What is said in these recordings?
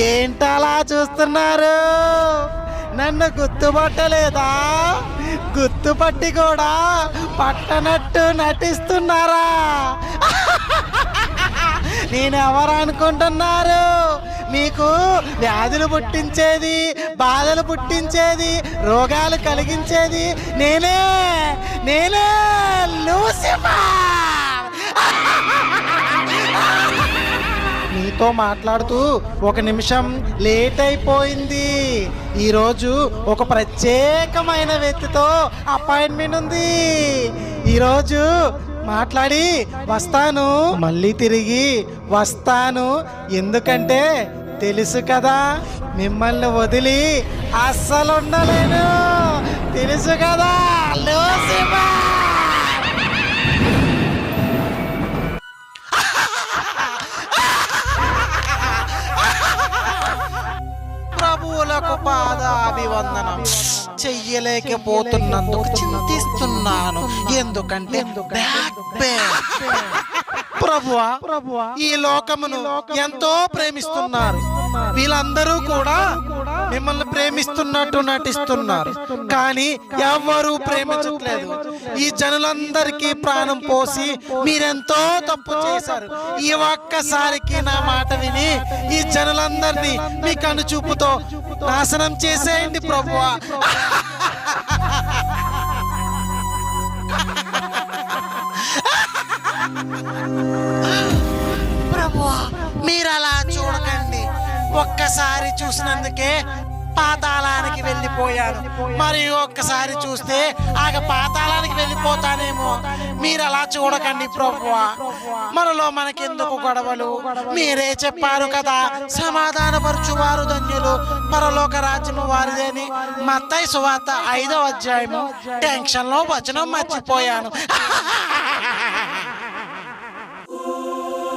ఏంటలా చూస్తున్నారు? నన్ను గుర్తుపట్టలేదా? గుర్తుపట్టి కూడా పట్టనట్టు నటిస్తున్నారా? నేనెవరు అనుకుంటున్నారు? మీకు వ్యాధులు పుట్టించేది, బాధలు పుట్టించేది, రోగాలు కలిగించేది నేనే లూసిఫర్. నీతో మాట్లాడుతూ ఒక నిమిషం లేట్ అయిపోయింది. ఈరోజు ఒక ప్రత్యేకమైన వ్యక్తితో అపాయింట్మెంట్ ఉంది. ఈరోజు మాట్లాడి వస్తాను, మళ్ళీ తిరిగి వస్తాను. ఎందుకంటే తెలుసు కదా, మిమ్మల్ని వదిలి అస్సలు ఉండలేను. తెలుసు కదా లూసిఫర్. ప్రభువులకు పాదాభివందనం. చెయ్యలేకపోతున్నందుకు చింతిస్తున్నాను. ఎందుకంటే బ్యాక్ పెయిన్. ప్రభువా, ఈ లోకమును ఎంతో ప్రేమిస్తున్నారు. వీళ్ళందరూ కూడా మిమ్మల్ని ప్రేమిస్తున్నట్టు నటిస్తున్నారు, కానీ ఎవరూ ప్రేమించట్లేదు. ఈ జనులందరికీ ప్రాణం పోసి మీరెంతో తప్పు చేశారు. ఈ ఒక్కసారికి నా మాట విని ఈ జనులందరినీ మీ కనుచూపుతో నాశనం చేసేయండి ప్రభువా. ప్రభువా, మీరు అలా చూడకండి. ఒక్కసారి చూసినందుకే పాతాళానికి వెళ్ళిపోయాను, మరి ఒక్కసారి చూస్తే పాతాళానికి వెళ్ళిపోతానేమో. మీరు అలా చూడకండి ప్రభువా. మనలో మనకెందుకు గొడవలు? మీరే చెప్పారు కదా, సమాధానపరచువారు ధన్యులు, పరలోక రాజ్యము వారిదేని. మత్తయి సువార్త 5వ అధ్యాయము. టెన్షన్ లో వచనం మర్చిపోయాను.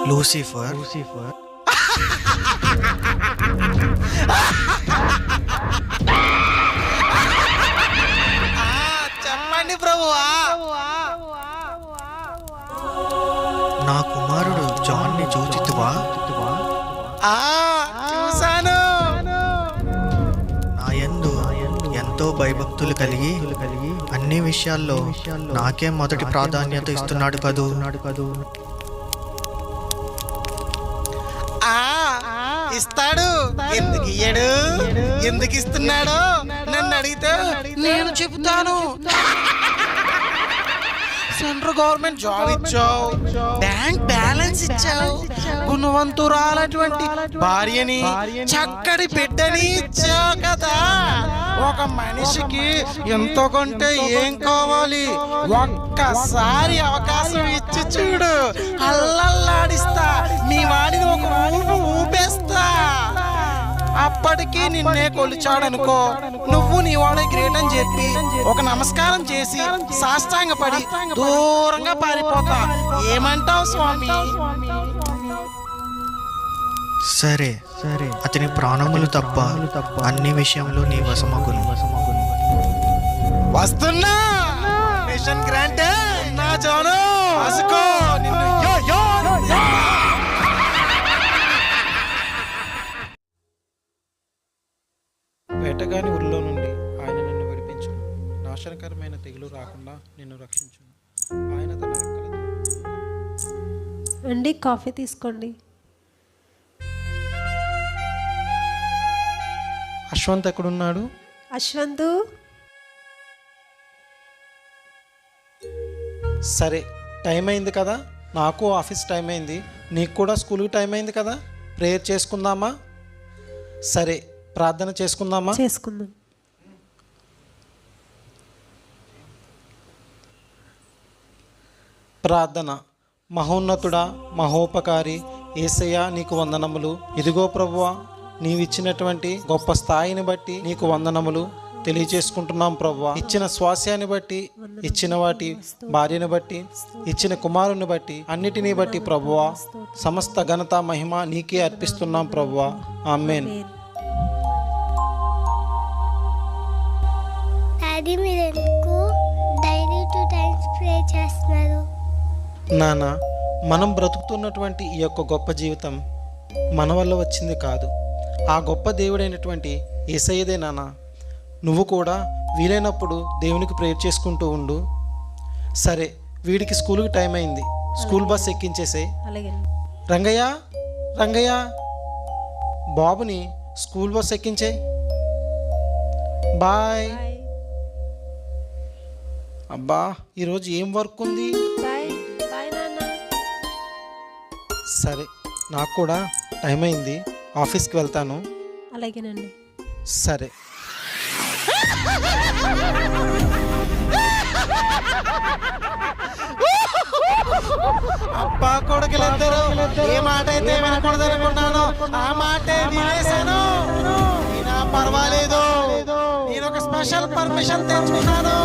లూసిఫర్ చెప్పండి ప్రభువా. నా కుమారుడు జాన్ ని చూచితివా? చూశాను. నా యందు ఎంతో భయభక్తులు కలిగి అన్ని విషయాల్లో నాకే మొదటి ప్రాధాన్యత ఇస్తున్నాడు కదూ. ఇస్తాడు. ఎందుకు ఇయ్యడు? ఎందుకు ఇస్తున్నాడు నన్ను అడిగితే నేను చెబుతాను. సెంట్రల్ గవర్నమెంట్ జాబ్ ఇచ్చావు, బ్యాంక్ బ్యాలెన్స్ ఇచ్చావు, గుణవంతురాలటువంటి భార్యని, చక్కటి బిడ్డని ఇచ్చావు కదా. ఒక మనిషికి ఎంతో కొంటే ఏం కావాలి? ఒక్కసారి అవకాశం ఇచ్చి చూడు, అల్లల్లాడిస్తా. మీ వాడిని ఒక ఊపేస్తా. అప్పటికీ నిన్నే కొలిచాడనుకో, నువ్వు నీ వాడే గ్రేట్ అని చెప్పి ఒక నమస్కారం చేసి సాష్టాంగపడి దూరంగా పారిపోతా. ఏమంటావు స్వామి? సరే, అతని ప్రాణములు తప్ప అన్ని విషయంలో నీ వశమగును. వస్తున్నా. Mission granted. నా జాను అసుకో నిన్ను. వేటగాని ఊరిలో నుండి ఆయన నిన్ను విడిపించు. నాశనకరమైన తెగులు రాకుండా నిన్ను రక్షించు. ఆయన తన రెక్కలతో. అండి, కాఫీ తీసుకోండి. అశ్వంత్ ఎక్కడున్నాడు? అశ్వంత్, సరే, టైం అయింది కదా, నాకు ఆఫీస్ టైం అయింది, నీకు కూడా స్కూల్కి టైం అయింది కదా. ప్రేయర్ చేసుకుందామా? సరే, ప్రార్థన చేసుకుందామా? చేసుకుందాం. ప్రార్థన. మహోన్నతుడా, మహోపకారి యేసయ్యా, నీకు వందనములు. ఇదిగో ప్రభువా, నీవిచ్చినటువంటి గొప్ప స్థాయిని బట్టి నీకు వందనములు తెలియజేసుకుంటున్నాం ప్రభువా. ఇచ్చిన స్వాస్యాన్ని బట్టి, ఇచ్చిన వాటి భార్యను బట్టి, ఇచ్చిన కుమారుని బట్టి, అన్నిటినీ బట్టి ప్రభువా, సమస్త ఘనత మహిమ నీకే అర్పిస్తున్నాం ప్రభువా. ఆమేన్. డాడీ, మీరు ఎందుకు డైలీ 2 times ప్రే చేస్తున్నారు. నాన్న, మనం బ్రతుకుతున్నటువంటి ఈ యొక్క గొప్ప జీవితం మన వల్ల వచ్చింది కాదు, ఆ గొప్ప దేవుడైనటువంటి యేసయ్యదే నాన్న. నువ్వు కూడా వీలైనప్పుడు దేవునికి ప్రేయర్ చేసుకుంటూ ఉండు. సరే, వీడికి స్కూల్కి టైం అయింది, స్కూల్ బస్ ఎక్కించేసే. అలాగే. రంగయ్య, రంగయ్య, బాబుని స్కూల్ బస్ ఎక్కించే. బాయ్. బాయ్. అబ్బా, ఈరోజు ఏం వర్క్ ఉంది? బాయ్. బాయ్ నాన్న. సరే, నాకు కూడా టైం అయింది, ఆఫీస్కి వెళ్తాను. అలాగేనండి. సరే. అబ్బా కొడుకులిద్దరు ఏ మాట అయితే వినకూడదు అనుకున్నాను, ఆ మాటే వినేశాను. అయినా పర్వాలేదు, నేను ఒక స్పెషల్ పర్మిషన్ తెచ్చుకున్నాను.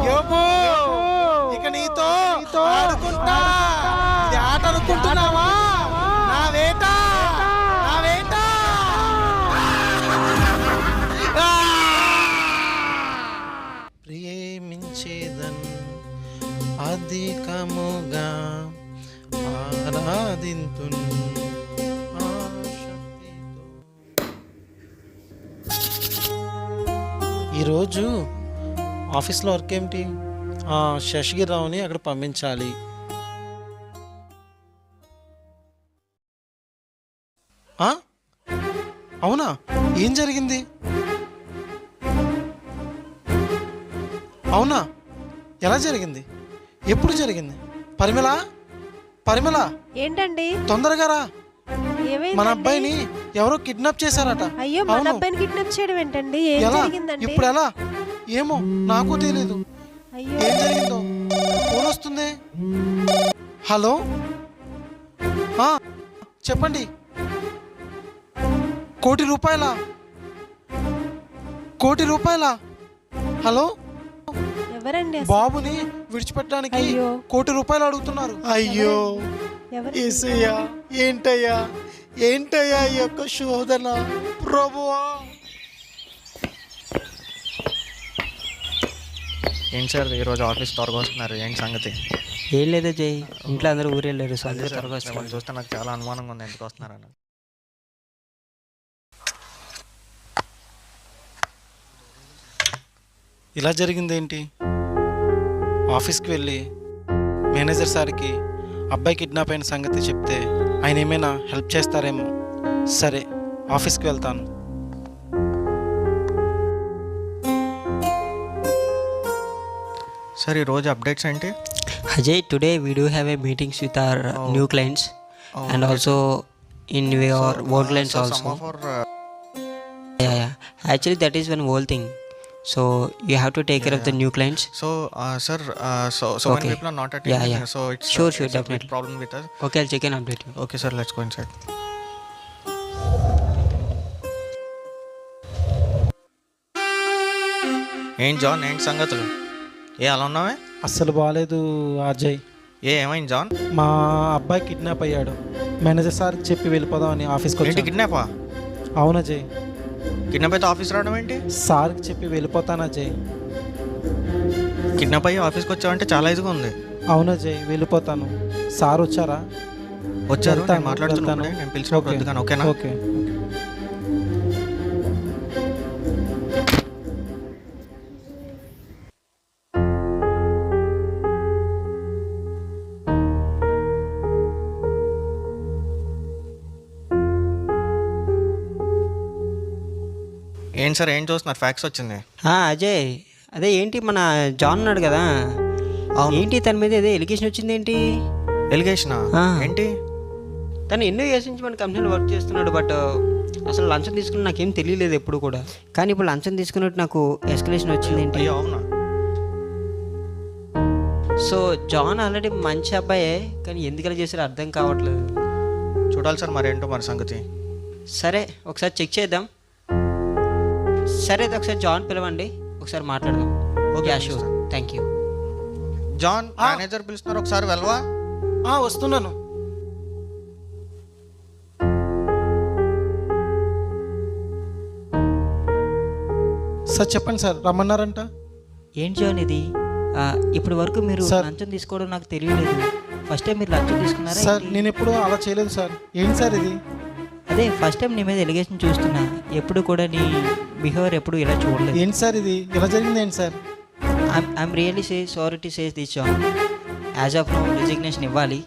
యోగు, ఇక నీతో ఆడుకుంటా. ఇది ఆట అనుకుంటున్నావా? నా వేట, నా వేట. ప్రేమించేదన్ అధికముగా ఆరాధింతున్ ఆశక్తితో. ఈరోజు ఆఫీస్లో వర్క్ ఏమిటి? శశగిరిరావుని అక్కడ పంపించాలి. అవునా? ఏం జరిగింది? అవునా? ఎలా జరిగింది? ఎప్పుడు జరిగింది? పరిమళ, పరిమళ, ఏంటండి? తొందరగా రా. ఏమైంది? మన అబ్బాయిని ఎవరో కిడ్నాప్ చేశారట. అయ్యో, మన అవును. అబ్బాయిని కిడ్నాప్ చేయడం ఏంటండి? ఏం ఎలా? జరిగిందండి? ఇప్పుడు ఎలా? ఏమో, నాకు తెలీదు. అయ్యో. ఏం జరిగిందో? ఫోన్ వస్తుంది. హలో, చెప్పండి. ₹1,00,00,000? ₹1,00,00,000? హలో, ఎవరండి అసలు? బాబుని విడిచిపెట్టడానికి అయ్యో. ₹1,00,00,000 అడుగుతున్నారు. అయ్యో ఎవరు? యేసయ్యా, ఏంటయ్యా, ఏంటయ్యా ఈ యొక్క శోధన? ప్రభువా. ఏంటి సార్ ఈరోజు ఆఫీస్ త్వరగా వస్తున్నారు, ఏంటి సంగతి? ఏం లేదు జై, ఇంట్లో అందరూ ఊరు వెళ్ళారు. సో అందరూ త్వరగా మిమ్మల్ని వస్తారు. చూస్తే నాకు చాలా అనుమానంగా ఉంది, ఎందుకు వస్తున్నారని. ఇలా జరిగింది ఏంటి? ఆఫీస్కి వెళ్ళి మేనేజర్ సార్కి అబ్బాయి కిడ్నాప్ అయిన సంగతి చెప్తే ఆయన ఏమైనా హెల్ప్ చేస్తారేమో. సరే, ఆఫీస్కి వెళ్తాను. సార్ ఈరోజు అప్డేట్స్ ఏంటి? Ajay, today we do have a meetings with our new clients and also in your old clients So also. some of our, Yeah. Actually, that is one whole thing. So you have to take care of the new clients. sir, so when Okay. people are not attending, Yeah. so it's Sure, it's a big definitely. problem with us. Okay, I'll check and update you. Okay, sir, let's go inside. ఏంటి John, ఏంటి సంగతులు? అలా ఉన్నావే? అస్సలు బాగాలేదు అజయ్. ఏమైంది John? మా అబ్బాయి కిడ్నాప్ అయ్యాడు. మేనేజర్ సార్కి చెప్పి వెళ్ళిపోదామని ఆఫీస్కి ఏంటి వచ్చాను. కిడ్నాపా? అవును అజయ్. కిడ్నాప్ అయితే ఆఫీస్ రావడం ఏంటి? సార్కి చెప్పి వెళ్ళిపోతాను అజయ్. కిడ్నాప్ అయ్యి ఆఫీస్కి వచ్చావంటే చాలా ఈజీగా ఉంది. అవును అజయ్, వెళ్ళిపోతాను. సార్ వచ్చారా? వచ్చారు, వెళ్తాను, నేను మాట్లాడుతున్నాను, వెళ్తాను. నేను పిలిచినప్పుడు ఓకే. వద్దుగాను, ఓకేనా? ఓకే. ఏంటి సార్, ఏం చూస్తున్నారు? ఫ్యాక్స్ వచ్చింది. అజయ్, అదే ఏంటి మన జాన్ ఉన్నాడు కదా, ఏంటి తన మీద ఏదో ఎలిగేషన్ వచ్చింది ఏంటి? ఎలిగేషనా? ఏంటి? తను ఎన్నో ఇయర్స్ నుంచి మన కంపెనీలో వర్క్ చేస్తున్నాడు, బట్ అసలు లంచం తీసుకుని నాకేం తెలియలేదు ఎప్పుడు కూడా. కానీ ఇప్పుడు లంచం తీసుకున్నట్టు నాకు ఎస్కలేషన్ వచ్చింది ఏంటి? అయ్యో అవునా? సో జాన్ ఆల్రెడీ మంచి అబ్బాయే, కానీ ఎందుకు అలా చేశారో అర్థం కావట్లేదు. చూడాలి సార్, మరి ఏంటో మరి సంగతి. సరే, ఒకసారి చెక్ చేద్దాం. సరే, అయితే ఒకసారి జాన్ పిలవండి, ఒకసారి మాట్లాడదాం. Okay, sure, thank you. John, manager పిలుస్తున్నారు, ఒకసారి వెళ్ళవా? వస్తున్నాను. సార్ చెప్పండి సార్, రమ్మన్నారంట. ఏంటి జాన్ ఇది? ఇప్పటి వరకు మీరు సార్. లంచం తీసుకోవడం నాకు తెలియలేదు. ఫస్ట్ టైం మీరు లంచం తీసుకున్నారా సార్ ఏంటి? నేను ఎప్పుడు అలా చేయలేదు సార్. ఏంటి సార్ ఇది? అదే ఫస్ట్ టైం నీ మీద ఎలిగేషన్ చూస్తున్నా. ఎప్పుడు కూడా నీ బిహేవియర్ ఎప్పుడు ఇలా చూడలేదు. ఏంటి సార్ ఇది? ఇలా జరిగింది ఏంటి sorry I'm really sorry to say this John. As of no resignation ఇవ్వాలి.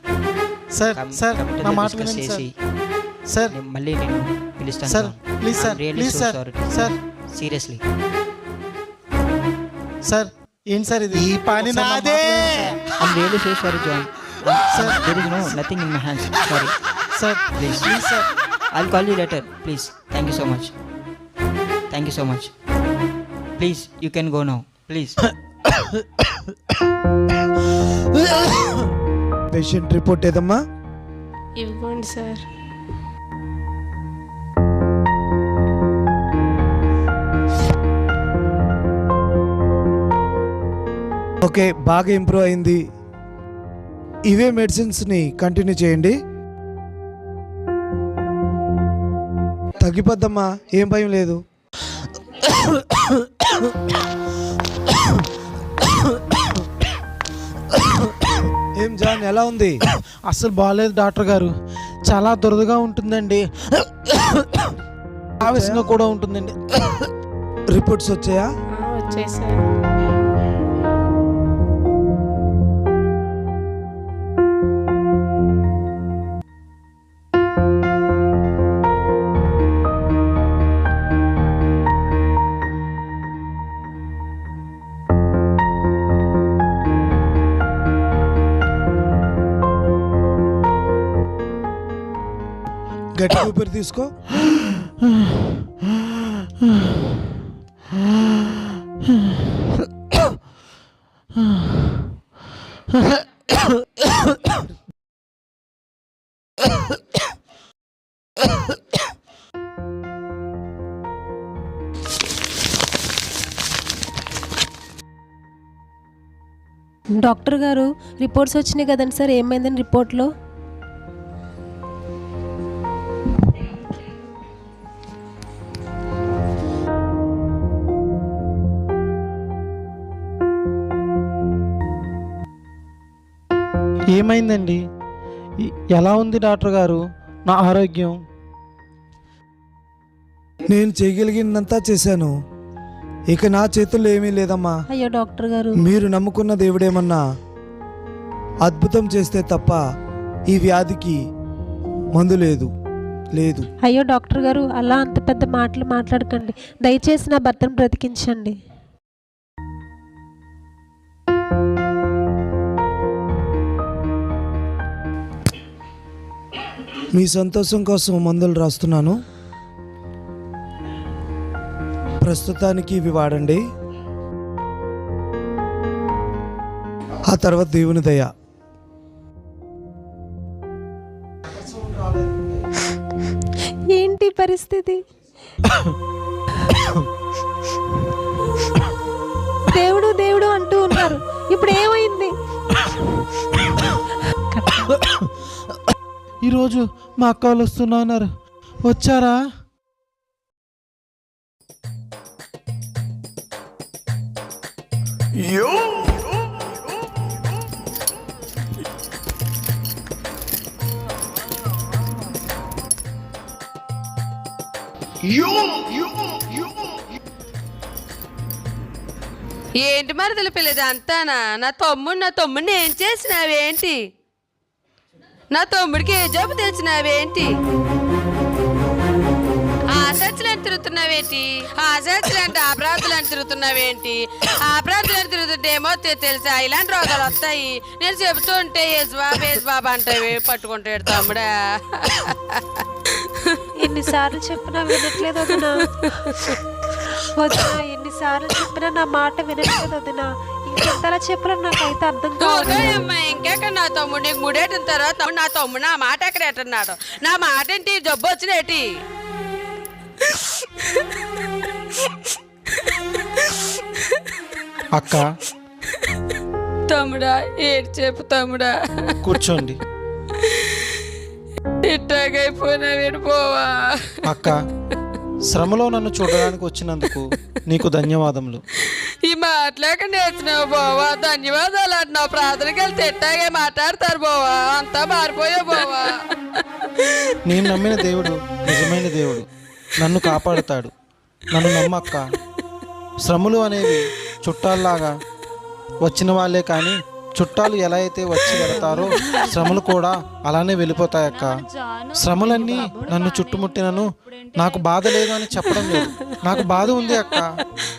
సార్. సార్ Committee నా లో మాట discuss వినండి సార్. చేసి సార్ మళ్ళీ నేను పిలుస్తాను. Sir please sir, please sir. Sir seriously sir ఏంటి సార్ ఇది? ఈ పని ఒకసారి నా నాదే. మాట వినండి sir. I'm really so sorry John. Sir. There is no nothing in my hands. Sorry. Sir Please. Please sir. I'll call you later, please. Thank you so much. Thank you so much. Please, you can go now. Please. Patient report ఏదమ్మా? ఇవ్వండి sir. Okay, బాగా improve అయింది. ఇవే మెడిసిన్స్ని continue చేయండి. తగ్గిపోద్దమ్మా, ఏం భయం లేదు. ఏం జాన్, ఎలా ఉంది? అసలు బాగాలేదు డాక్టర్ గారు. చాలా దురదగా ఉంటుందండి, ఆవేశంగా కూడా ఉంటుందండి. రిపోర్ట్స్ వచ్చాయా? వచ్చాయి సార్. గట్టి ఊపిరి తీసుకో. డాక్టర్ గారు రిపోర్ట్స్ వచ్చినాయి కదండి సార్, ఏమైందని రిపోర్ట్లో? ఏమైందండి? ఎలా ఉంది డాక్టర్ గారు నా ఆరోగ్యం? నేను చేయగలిగినంతా చేశాను. ఇక నా చేతుల్లో ఏమీ లేదమ్మా. అయ్యో డాక్టర్ గారు. మీరు నమ్ముకున్న దేవుడేమన్నా అద్భుతం చేస్తే తప్ప ఈ వ్యాధికి మందు లేదు. అయ్యో డాక్టర్ గారు, అలా అంత పెద్ద మాటలు మాట్లాడకండి. దయచేసి నా భర్తను బ్రతికించండి. మీ సంతోషం కోసం మందులు రాస్తున్నాను. ప్రస్తుతానికి ఇవి వాడండి. ఆ తర్వాత దేవుని దయ. ఏంటి పరిస్థితి? దేవుడు దేవుడు అంటూ ఉన్నారు, ఇప్పుడు ఏమైంది? ఈరోజు మా అక్క వాళ్ళు వస్తున్నారు. వచ్చారా? ఏంటి మరి తెలిపలేదు అంతానా? నా తమ్ముడిని ఏం చేసినావేంటి? నా తమ్ముడికి ఏ జాబు తెచ్చినావేంటి? ఆశలు తిరుగుతున్నావేంటి? ఆశలు అపరాధులు అని తిరుగుతున్నావేంటి? అపరాధులు అని తిరుగుతుంటేమో తెలుసా ఇలాంటి రోగాలు వస్తాయి. నేను చెబుతుంటే యేసు బాబు అంటావే పట్టుకుంటాడు తమ్ముడా. ఎన్నిసార్లు చెప్పినా వినట్లేదు వదినా. వదినా ఎన్నిసార్లు చెప్పినా నా మాట వినట్లేదు వదినా. ఇంకెంతలా చెప్పినా నాకైతే అర్థం కాదు. ఇంకెక్కడ నా తమ్ముడు నీకు ముడేటిన తర్వాత నా తమ్ముడు నా మాట ఎక్కడ ఎట్టున్నాడు? నా మాట ఏంటి? జబ్బు వచ్చినేటి? అక్క తమ్ముడా ఏడు చెప్పు తమ్ముడా. కూర్చోండి. ఇట్టాగైపోయినా విడిపోవా. అక్క శ్రమలో నన్ను చూడడానికి వచ్చినందుకు నీకు ధన్యవాదములు. ఈ మాటలేక నేర్చినావు బావా, ధన్యవాదాలు అంటున్నావు. ప్రార్థనకి వెళ్తే ఎట్టాగే మాట్లాడతారు బావా, అంతా మారిపోయావు బావా. నేను నమ్మిన దేవుడు నిజమైన దేవుడు, నన్ను కాపాడుతాడు. నన్ను నమ్మక్క. శ్రమలు అనేవి చుట్టాల్లాగా వచ్చిన వాళ్ళే, కానీ చుట్టాలు ఎలా అయితే వచ్చి వెళతారో శ్రమలు కూడా అలానే వెళ్ళిపోతాయక్క. శ్రమలన్నీ నన్ను చుట్టుముట్టినను నాకు బాధ లేదు అని చెప్పడం లేదు. నాకు బాధ ఉంది అక్క,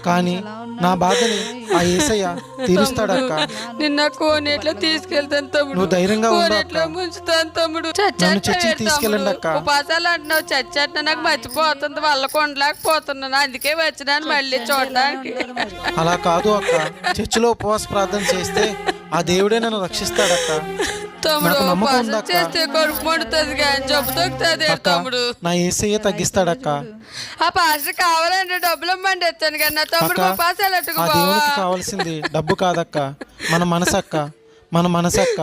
కానీ నా బాధని ఆ యేసయ్య తీరుస్తాడక్క. నిన్న కోనేట్లో తీసుకెళ్తాను తమ్ముడు, నువ్వు ధైర్యంగా ఉండు అక్క. కోనేట్లో ముంచుతాను తమ్ముడు. నన్ను చర్చికి తీసుకెళ్ళండి అక్క. ఉపాసాలు అంటున్నావు, చర్చ అంటే నాకు మర్చిపోతుంది, వల్ల కొండలేకపోతున్నాను, అందుకే వచ్చినాను మళ్ళీ చూడడానికి. అలా కాదు అక్క, చర్చిలో ఉపవాస ప్రార్థన చేస్తే ఆ దేవుడే నన్ను రక్షిస్తాడక్క. తమ్ముడు నాకు నమ్మకం ఉపాసం ఉందక్క. చేస్తే కడుపు మండుతుంది కానీ జబ్బు తగ్గుతుంది అక్క, తమ్ముడు. నా యేసయ్య తగ్గిస్తాడక్క. ఆ పాస్టర్ కావాలంటే డబ్బులు ఇమ్మండి ఎత్తాను కానీ నా తమ్ముడు అక్క, ఉపాసాలు ఆ అట్టుకుపోవా. దేవునికి కావాల్సింది డబ్బు కాదక్క, మన మనసక్క, మన మనసక్క.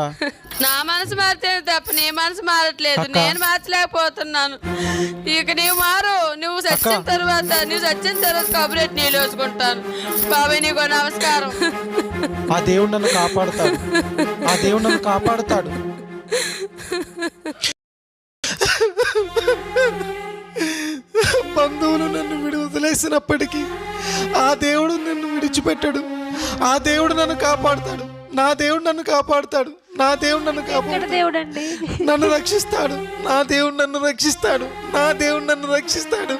నా మనసు మారితే తప్ప నీ మనసు మారట్లేదు, అక్క. నేను మార్చలేకపోతున్నాను. ఇక నీవు మారు, నువ్వు చచ్చిన తర్వాత కబురెట్టి నీళ్ళు వేసుకుంటాను. బాబాయ్ నీకు నమస్కారం. ఆ దేవుడు నన్ను కాపాడుతాడు, ఆ దేవుడు నన్ను కాపాడుతాడు. బంధువులు నన్ను వదిలేసినప్పటికీ ఆ దేవుడు నన్ను విడిచిపెట్టాడు. ఆ దేవుడు నన్ను కాపాడుతాడు. నా దేవుడు నన్ను కాపాడుతాడు. నా దేవుడు నన్ను కాపాడుతాడు. దేవుడండి నన్ను రక్షిస్తాడు. నా దేవుడు నన్ను రక్షిస్తాడు. నా దేవుడు నన్ను రక్షిస్తాడు.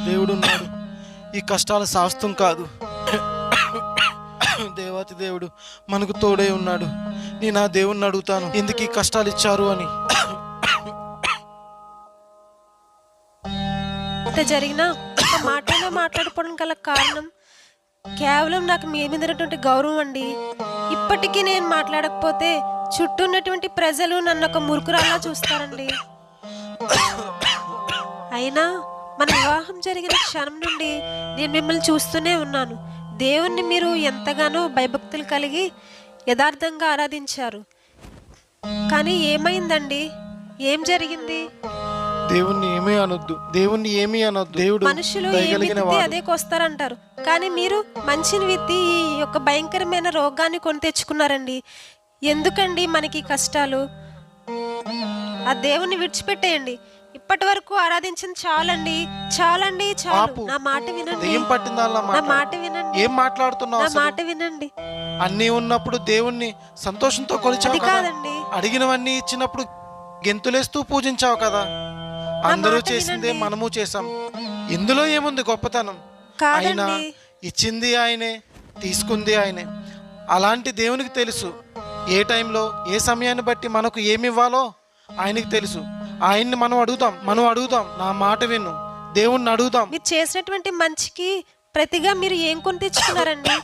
దేవుడు ఉన్నాడు. ఈ కష్టాలు శాస్త్రం కాదు. దేవాతి దేవుడు మనకు తోడే ఉన్నాడు. నేను ఆ దేవుణ్ణి అడుగుతాను, ఎందుకు ఈ కష్టాలు ఇచ్చారు అని. ఇంత జరిగినా ఒక మాటలో మాట్లాడుకోవడం గల కారణం కేవలం నాకు మీ మీద ఉన్నటువంటి గౌరవం అండి. ఇప్పటికీ నేను మాట్లాడకపోతే చుట్టూ ఉన్నటువంటి ప్రజలు నన్ను ఒక మురుకురాలా చూస్తారండి. అయినా మన వివాహం జరిగిన క్షణం నుండి నేను మిమ్మల్ని చూస్తూనే ఉన్నాను. దేవుణ్ణి మీరు ఎంతగానో భయభక్తులు కలిగి యథార్థంగా ఆరాధించారు. కానీ ఏమైందండి? ఏం జరిగింది? దేవుణ్ణి ఏమీ అనొద్దు, దేవుణ్ణి ఏమీ అనొద్దు. దేవుడు మనుషులు దయగలిగిన ఏమి వాడు. అదే కొస్తారంటారు, కానీ మీరు మంచిని విత్తి ఈ యొక్క భయంకరమైన రోగాన్ని కొని తెచ్చుకున్నారండి. ఎందుకండి మనకి ఈ కష్టాలు? ఆ దేవుణ్ణి విడిచిపెట్టేయండి. ఇప్పటి వరకు ఆరాధించింది చాలండి, చాలండి, చాలు. ఆపు. నా మాట వినండి, దెయ్యం పట్టిందల్లా నా మాట్లాడు. మాట వినండి, ఏం మాట్లాడుతున్నావు నా అసలు? మాట వినండి. అన్నీ ఉన్నప్పుడు దేవుణ్ణి సంతోషంతో కొలిచావు అది కదా. కాదండి. అడిగినవన్నీ ఇచ్చినప్పుడు గెంతులేస్తూ పూజించావు కదా. అందరూ మాట చేసిందే వినండి. మనము చేసాం. ఇందులో ఏముంది గొప్పతనం? అయినా కాదండి, ఇచ్చింది ఆయనే, తీసుకుంది ఆయనే. అలాంటి దేవునికి తెలుసు ఏ టైంలో ఏ సమయాన్ని బట్టి మనకు ఏమి ఇవ్వాలో ఆయనకి తెలుసు. ఆయన్ని మనం అడుగుదాం. నా మాట విను, దేవుణ్ణి అడుగుదాం. మీరు చేసినటువంటి మంచికి ప్రతిగా మీరు ఏం కొని తెచ్చుకున్నారండి?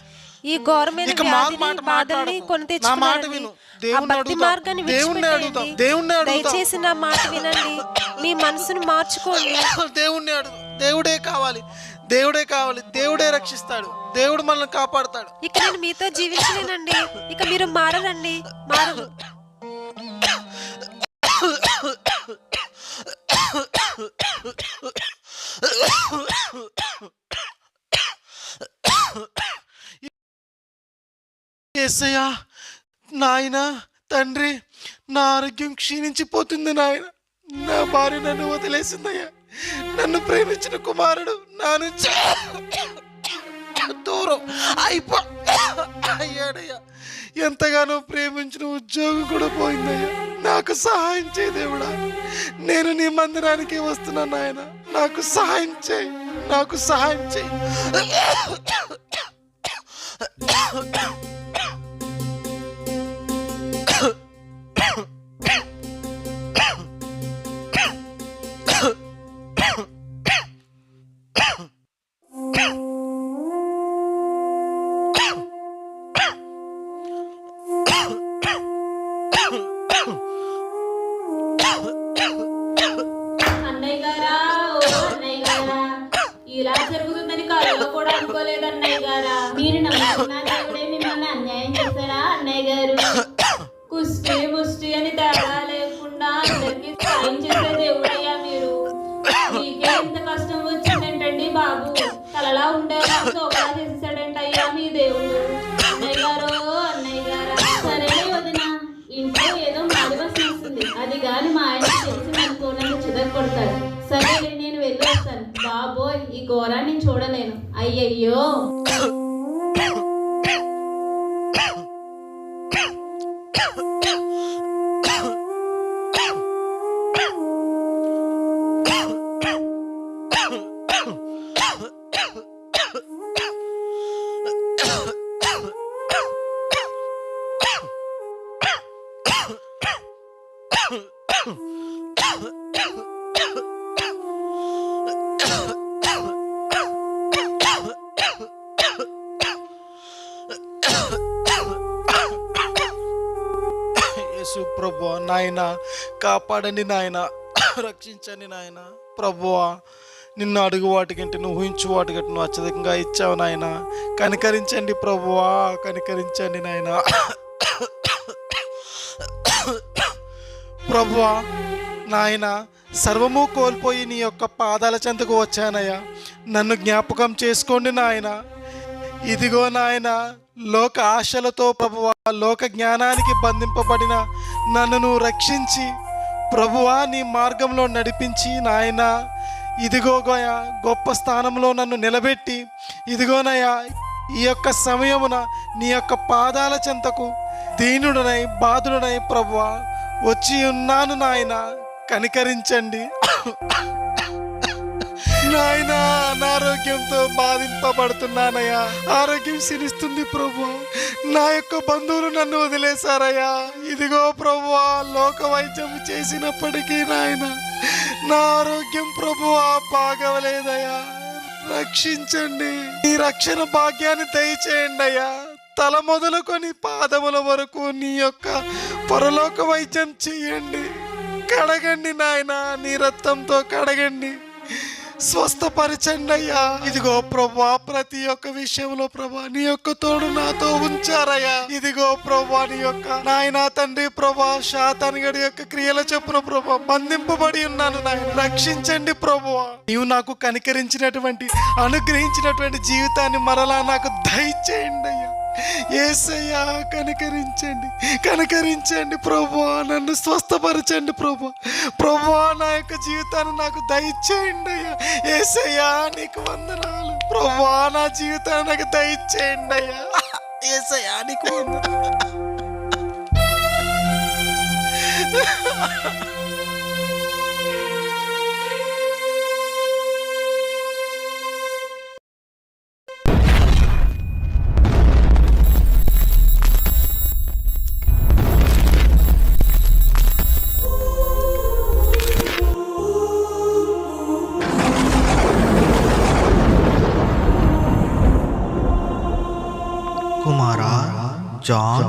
ఈ ఘోరమైన ఇక వ్యాధిని, మాట బాధల్ని మాట్లాడకు. కొని నా మాట తెచ్చుకున్నారండి. విను. ఆ దేవుణ్ణి భక్తి అడుగుదాం. మార్గాన్ని దేవుణ్ణి విడిచిపెట్టేయండి. దేవుణ్ణి అడుగుదాం. దయచేసి నా మాట వినండి, మీ మనసును మార్చుకోండి. దేవుణ్ణి అడుగు. దేవుడే కావాలి, దేవుడే కావాలి. దేవుడే రక్షిస్తాడు. దేవుడు మనల్ని కాపాడుతాడు. ఇక నేను మీతో జీవించలేనండి. ఇక మీరు మారరండి, మారరు. యేసయ్యా, నాయన తండ్రి, నా ఆరోగ్యం క్షీణించిపోతుంది నాయన. నా భార్య నన్ను వదిలేసిందయ్యా. నన్ను ప్రేమించిన కుమారుడు నా నుంచి దూరం అయ్యాడయ్యా. ఎంతగానో ప్రేమించిన ఉద్యోగం కూడా పోయిందయ్యా. నాకు సహాయం చేయి దేవుడా. నేను నీ మందిరానికి వస్తున్నాను నాయన. నాకు సహాయం చేయి, నాకు సహాయం చేయి. అన్నయ్య గారా, ఓ అన్నయ్య గారా, ఇలా జరుగుతుందని కలలో కూడా అనుకోలేదు అన్నయ్య గారా. మీరు నమ్ముకున్న దేవుడే మిమ్మల్ని అన్యాయం చేశారా అన్నయ్య గారు? కుష్టి ముష్టి అని తేడా లేకుండా అందరికీ సాయం చేసే దేవుడయ్యా మీరు. బాధపడతాడు. సరే నేను వెళ్ళి వస్తాను. బాబోయ్, ఈ ఘోరాన్ని నేను చూడలేను. అయ్యయ్యో. యేసు ప్రభువా, నాయన కాపాడండి నాయన, రక్షించండి నాయన. ప్రభువా, నిన్ను అడుగు వాటికంటే నువ్వు ఊహించు వాటికంటే నువ్వు అత్యధికంగా ఇచ్చావు నాయన. కనికరించండి ప్రభువా, కనికరించండి నాయన. ప్రభువా నాయన, సర్వము కోల్పోయి నీ యొక్క పాదాల చెంతకు వచ్చానయ్యా. నన్ను జ్ఞాపకం చేసుకోండి నాయన. ఇదిగో నాయన, లోక ఆశలతో ప్రభువా, లోక జ్ఞానానికి బంధింపబడిన నన్ను నువ్వు రక్షించి ప్రభువా నీ మార్గంలో నడిపించి నాయన, ఇదిగోగోయా గొప్ప స్థానంలో నన్ను నిలబెట్టి, ఇదిగోనయ్యా ఈ యొక్క సమయమున నీ యొక్క పాదాల చెంతకు దీనుడనై బాధుడనై ప్రభువా వచ్చి ఉన్నాను నాయన. కనికరించండి నాయన. అనారోగ్యంతో బాధింపబడుతున్నానయ్యా, ఆరోగ్యం క్షీణిస్తుంది ప్రభు. నా యొక్క బంధువులు నన్ను వదిలేశారయ్యా. ఇదిగో ప్రభువా, లోక వైద్యం చేసినప్పటికీ నాయన నా ఆరోగ్యం ప్రభువా బాగవలేదయ్యా. రక్షించండి, ఈ రక్షణ భాగ్యాన్ని దయచేయండి అయ్యా. తల మొదలుకొని పాదముల వరకు నీ యొక్క పరలోక వైద్యం చేయండి. కడగండి నాయన, నీ రక్తంతో కడగండి, స్వస్థపరచండి అయ్యా. ఇదిగో ప్రభా, ప్రతి ఒక్క విషయంలో ప్రభా నీ యొక్క తోడు నాతో ఉంచారయ్యా. ఇదిగో ప్రభా, నీ యొక్క నాయన తండ్రి ప్రభా, శాతానిగడి యొక్క క్రియల చొప్పున ప్రభా బంధింపబడి ఉన్నాను నాయన. రక్షించండి ప్రభువా. నీవు నాకు కనికరించినటువంటి అనుగ్రహించినటువంటి జీవితాన్ని మరలా నాకు దయచేయండి అయ్యా. యేసయ్యా, కనికరించండి, కనికరించండి ప్రభువా. నన్ను స్వస్థపరచండి ప్రభువా. ప్రభువా, నా యొక్క జీవితాన్ని నాకు దయచేయండి అయ్యా. యేసయ్యా, నీకు వందనాలు ప్రభువా. నా జీవితాన్ని నాకు దయచేయండి అయ్యా. యేసయ్యా, నీకు వందనాలు. కుమారా జాన్,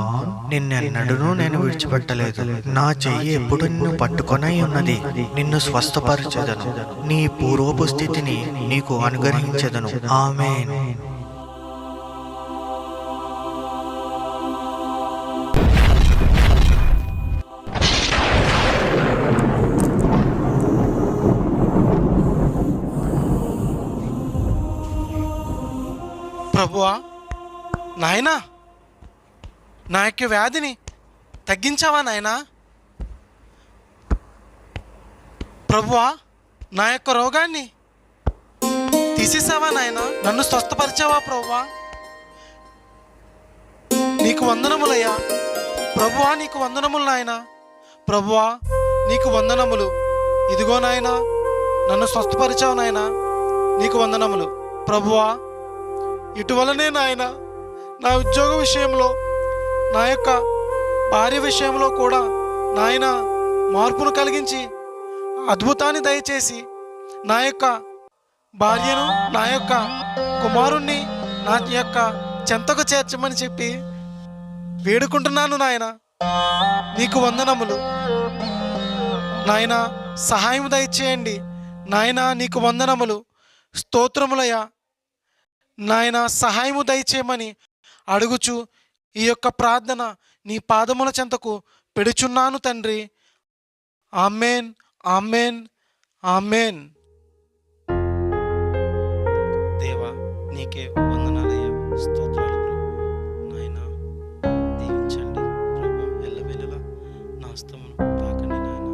నిన్నెన్నడూ నేను విడిచిపెట్టలేదు. నా చెయ్యి ఎప్పుడు నిన్ను పట్టుకొనై ఉన్నది. నిన్ను స్వస్థపరచెదను, నీ పూర్వపు స్థితిని నీకు అనుగ్రహించెదను. ఆమేన్. ప్రభువా నాయనా, నా యొక్క వ్యాధిని తగ్గించావా నాయనా? ప్రభువా, నా యొక్క రోగాన్ని తీసేసావా నాయనా? నన్ను స్వస్థపరిచావా ప్రభువా? నీకు వందనములయ్యా ప్రభువా, నీకు వందనములు నాయనా. ప్రభువా, నీకు వందనములు. ఇదిగో నాయనా, నన్ను స్వస్థపరిచావు నాయనా, నీకు వందనములు. ప్రభువా, ఇటువలనే నాయన నా ఉద్యోగ విషయంలో, నా యొక్క భార్య విషయంలో కూడా నాయన మార్పును కలిగించి అద్భుతాన్ని దయచేసి నా యొక్క భార్యను, నా యొక్క కుమారుణ్ణి నా యొక్క చెంతకు చేర్చమని చెప్పి వేడుకుంటున్నాను నాయన. నీకు వందనములు నాయన. సహాయం దయచేయండి నాయన. నీకు వందనములు, స్తోత్రములయ్యా నాయన. సహాయము దయచేయమని అడుగుచు ఈ యొక్క ప్రార్థన నీ పాదముల చెంతకు పెడుచున్నాను తండ్రి. Amen, amen, amen. దేవా, నీకే వందనాలయ్యా, స్తోత్రాలు ప్రభు. నాయన దీవించండి ప్రభు. ఎల్లవేళలా నా హస్తమును తాకండి నాయన.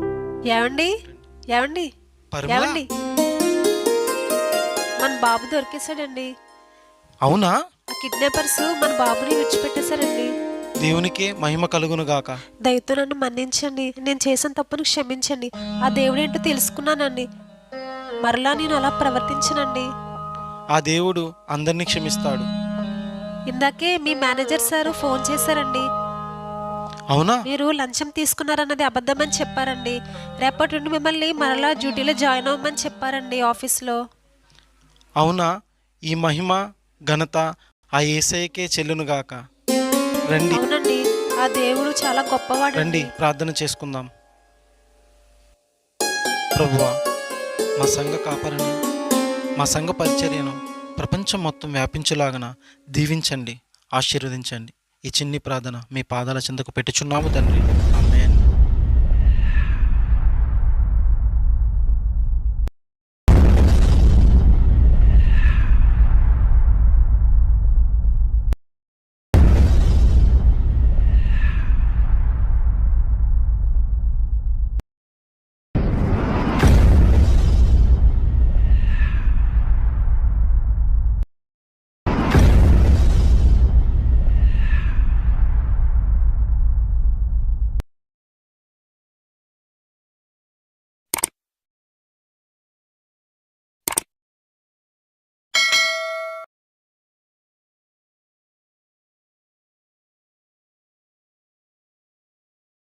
ఏమండి, ఏమండి, పరిమళ ఏమండి మన బాబు దొరికేశాడండి. అవునా? ఆ కిడ్నాపర్స్ మన బాబుని విడిచిపెట్టేశారండి. దేవునికే మహిమ కలుగును గాక. దయతో నన్ను మన్నించండి. నేను చేసిన తప్పును క్షమించండి. ఆ దేవుడు ఏంటో తెలుసుకున్నానండి. మరలా నేను అలా ప్రవర్తించనండి. ఆ దేవుడు అందరినీ క్షమిస్తాడు. ఇందాకే మీ మేనేజర్ సారు ఫోన్ చేశారండి. అవునా? మీరు లంచం తీసుకున్నారన్నది అబద్ధమని చెప్పారండి. రేపటి నుండి మిమ్మల్ని మరలా డ్యూటీలో జాయిన్ అవ్వమని చెప్పారండి ఆఫీస్లో. అవునా? ఈ మహిమ ఘనత ఆ యేసయ్యకే చెల్లును గాక. రండి అవునండి, ఆ దేవుడు చాలా గొప్పవాడు. రండి ప్రార్థన చేసుకుందాం. ప్రభువా, మా సంఘ కాపరిని, మా సంఘ పరిచర్యను ప్రపంచం మొత్తం వ్యాపించులాగన దీవించండి, ఆశీర్వదించండి. ఈ చిన్ని ప్రార్థన మీ పాదాల చెంతకు పెట్టుచున్నాము తండ్రి.